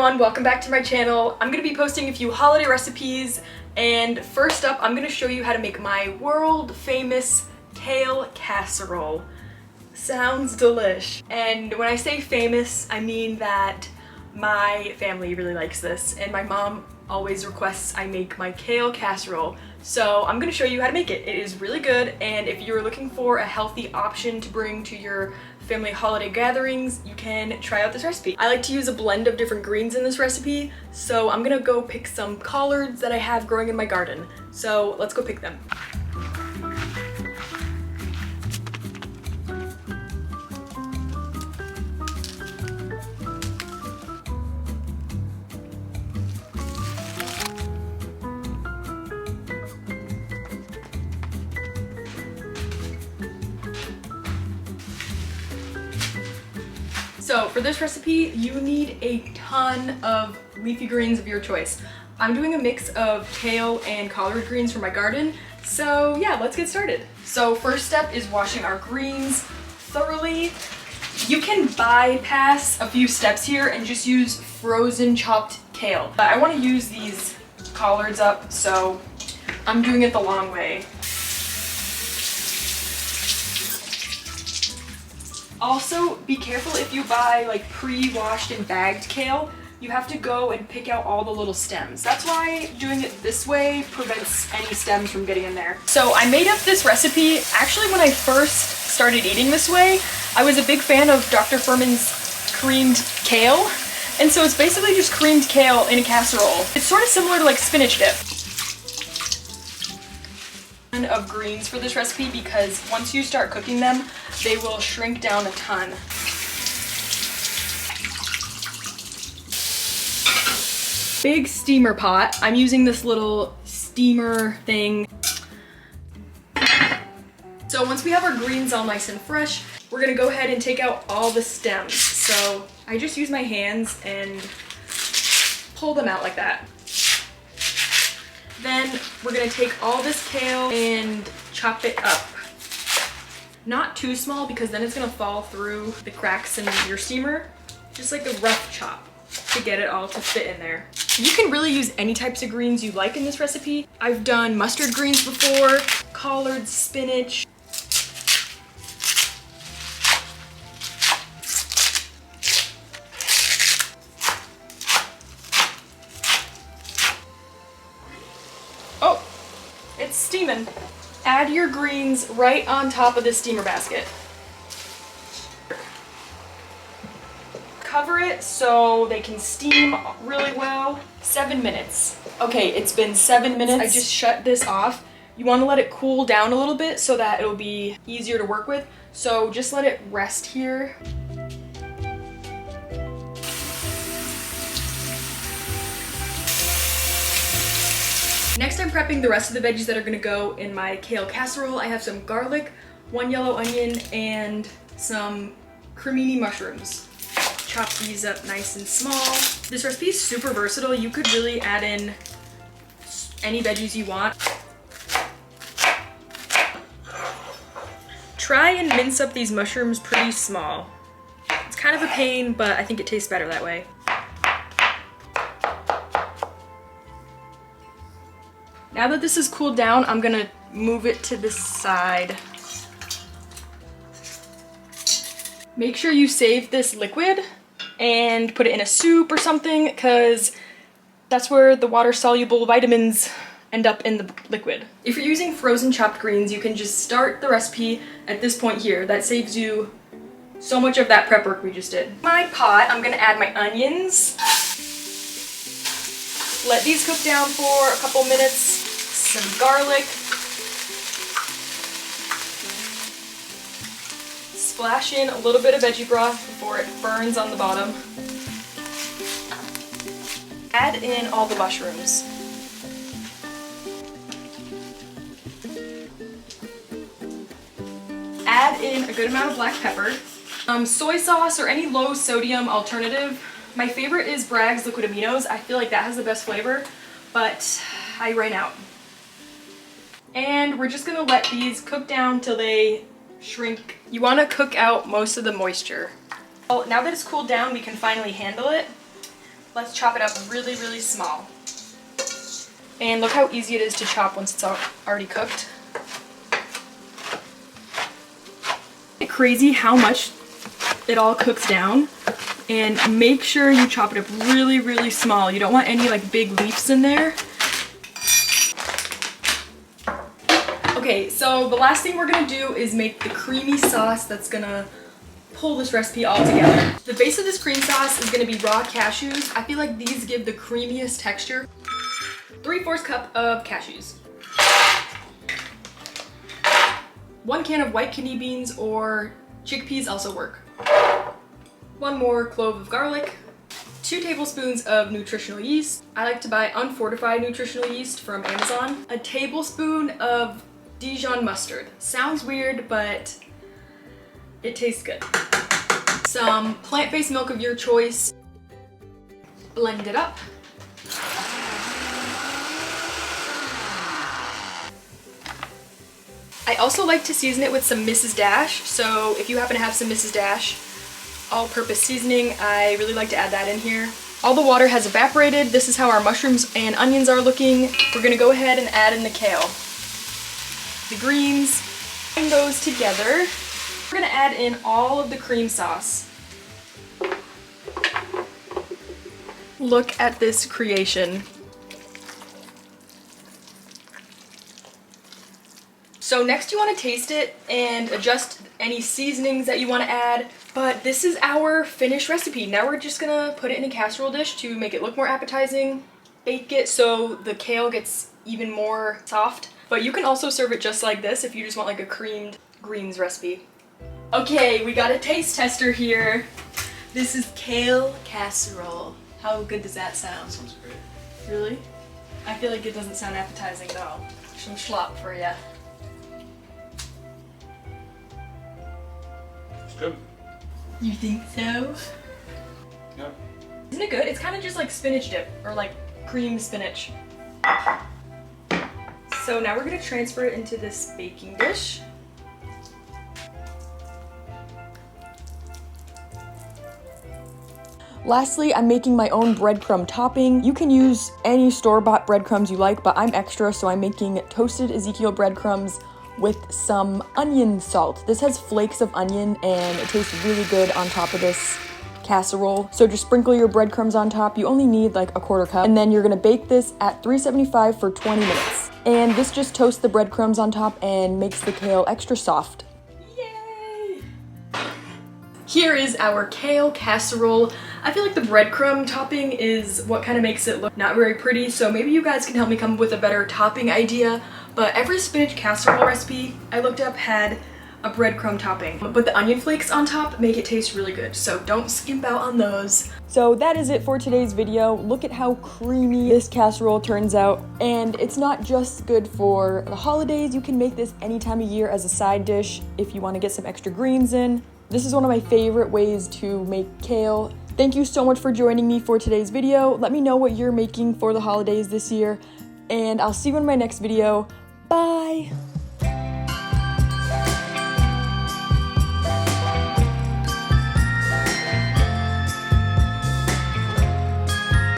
everyone, welcome back to my channel. I'm going to be posting a few holiday recipes, and first up I'm going to show you how to make my world famous kale casserole. Sounds delish. And when I say famous, I mean that my family really likes this, and my mom always requests I make my kale casserole. So I'm going to show you how to make it. It is really good, and if you're looking for a healthy option to bring to your family holiday gatherings, you can try out this recipe. I like to use a blend of different greens in this recipe, so I'm gonna go pick some collards that I have growing in my garden. So let's go pick them. So for this recipe, you need a ton of leafy greens of your choice. I'm doing a mix of kale and collard greens from my garden, so yeah, let's get started. So first step is washing our greens thoroughly. You can bypass a few steps here and just use frozen chopped kale. I want to use these collards up, so I'm doing it the long way. Also, be careful if you buy like pre-washed and bagged kale. You have to go and pick out all the little stems. That's why doing it this way prevents any stems from getting in there. So I made up this recipe actually when I first started eating this way. I was a big fan of Dr. Furman's creamed kale. And so it's basically just creamed kale in a casserole. It's sort of similar to like spinach dip. Of greens for this recipe because once you start cooking them, they will shrink down a ton. Big steamer pot. I'm using this little steamer thing. So once we have our greens all nice and fresh, we're gonna go ahead and take out all the stems. So I just use my hands and pull them out like that. Then we're gonna take all this kale and chop it up. Not too small because then it's gonna fall through the cracks in your steamer. Just like a rough chop to get it all to fit in there. You can really use any types of greens you like in this recipe. I've done mustard greens before, collards, spinach. Oh, it's steaming. Add your greens right on top of this steamer basket. Cover it so they can steam really well. 7 minutes. Okay, it's been 7 minutes. I just shut this off. You want to let it cool down a little bit so that it'll be easier to work with. So just let it rest here. Next, I'm prepping the rest of the veggies that are gonna go in my kale casserole. I have some garlic, 1 yellow onion, and some cremini mushrooms. Chop these up nice and small. This recipe is super versatile. You could really add in any veggies you want. Try and mince up these mushrooms pretty small. It's kind of a pain, but I think it tastes better that way. Now that this is cooled down, I'm gonna move it to the side. Make sure you save this liquid and put it in a soup or something, because that's where the water-soluble vitamins end up in the liquid. If you're using frozen chopped greens, you can just start the recipe at this point here. That saves you so much of that prep work we just did. In my pot, I'm gonna add my onions. Let these cook down for a couple minutes. Some garlic. Splash in a little bit of veggie broth before it burns on the bottom. Add in all the mushrooms. Add in a good amount of black pepper. Soy sauce or any low sodium alternative. My favorite is Bragg's liquid aminos. I feel like that has the best flavor, but I ran out. And we're just gonna let these cook down till they shrink. You wanna cook out most of the moisture. Well, now that it's cooled down, we can finally handle it. let's chop it up really, really small. And look how easy it is to chop once it's already cooked. It's crazy how much it all cooks down, and make sure you chop it up really, really small. You don't want any like big leaves in there. Okay, so the last thing we're gonna do is make the creamy sauce that's gonna pull this recipe all together. The base of this cream sauce is gonna be raw cashews. I feel like these give the creamiest texture. 3/4 cup of cashews. 1 can of white kidney beans or chickpeas also work. 1 more clove of garlic. 2 tablespoons of nutritional yeast. I like to buy unfortified nutritional yeast from Amazon. A tablespoon of Dijon mustard. Sounds weird, but it tastes good. Some plant-based milk of your choice. Blend it up. I also like to season it with some Mrs. Dash, so if you happen to have some Mrs. Dash all-purpose seasoning, I really like to add that in here. All the water has evaporated. This is how our mushrooms and onions are looking. We're gonna go ahead and add in the kale. The greens, and those together. We're gonna add in all of the cream sauce. Look at this creation. So next you want to taste it and adjust any seasonings that you want to add. But this is our finished recipe. Now we're just gonna put it in a casserole dish to make it look more appetizing. Bake it so the kale gets even more soft. But you can also serve it just like this if you just want like a creamed greens recipe. Okay, we got a taste tester here. This is kale casserole. How good does that sound? Sounds great. Really? I feel like it doesn't sound appetizing though. Some schlop for ya. It's good. You think so? Yeah. Isn't it good? It's kind of just like spinach dip or like cream spinach. So now we're gonna transfer it into this baking dish. Lastly, I'm making my own breadcrumb topping. You can use any store-bought breadcrumbs you like, but I'm extra, so I'm making toasted Ezekiel breadcrumbs with some onion salt. This has flakes of onion and it tastes really good on top of this casserole. So just sprinkle your breadcrumbs on top. You only need like a 1/4 cup. And then you're gonna bake this at 375 for 20 minutes. And this just toasts the breadcrumbs on top and makes the kale extra soft. Yay! Here is our kale casserole. I feel like the breadcrumb topping is what kind of makes it look not very pretty, so maybe you guys can help me come up with a better topping idea. But every spinach casserole recipe I looked up had a breadcrumb topping. But the onion flakes on top make it taste really good, so don't skimp out on those. So that is it for today's video. Look at how creamy this casserole turns out. And it's not just good for the holidays. You can make this any time of year as a side dish if you want to get some extra greens in. This is one of my favorite ways to make kale. Thank you so much for joining me for today's video. Let me know what you're making for the holidays this year, and I'll see you in my next video. Bye!